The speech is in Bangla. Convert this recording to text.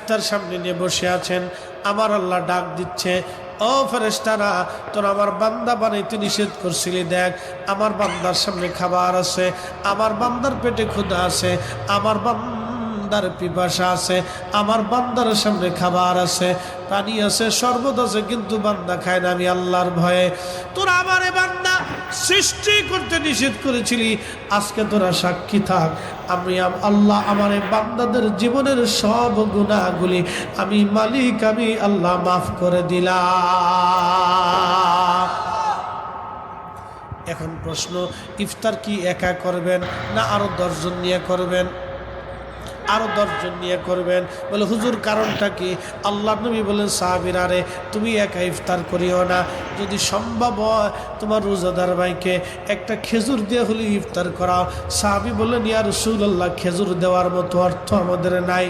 ইফতার সামনে নিয়ে বসে আছেন, আমার আল্লাহ ডাক দিচ্ছে, ও ফেরেশতারা, তোর আমার বান্দা বানাইতে নিষেধ করছিলি, দেখ আমার বান্দার সামনে খাবার আছে, আমার বান্দার পেটে ক্ষুধা আছে, আমার বান্দার পিপাসা আছে, আমার বান্দার সামনে খাবার আছে, পানি আছে, শরবত আছে, কিন্তু বান্দা খায় না। আমি আল্লাহর ভয়ে তোরা আমারে বান্দা সৃষ্টি করতে নিষেধ করেছিলি, আজকে তোরা সাক্ষী থাক, আমি আল্লাহ আমার এই বান্দাদের জীবনের সব গুনাহগুলি আমি মালিক, আমি আল্লাহ মাফ করে দিলাম। এখন প্রশ্ন, ইফতার কি একা করবেন না আরো 10 জন নিয়ে করবেন? আরো 10 জন নিয়ে করবেন। বলে হুজুর কারণটা কি? আল্লাহ নবী বলেন, সাহাবীরা রে, তুমি একা ইফতার করিও না, যদি সম্ভব হয় তোমার রোজাদার ভাইকে একটা খেজুর দিয়ে হলে ইফতার করাও। সাহাবী বললেন, ইয়া রাসূলুল্লাহ, খেজুর দেওয়ার মতো অর্থ আমাদের নাই।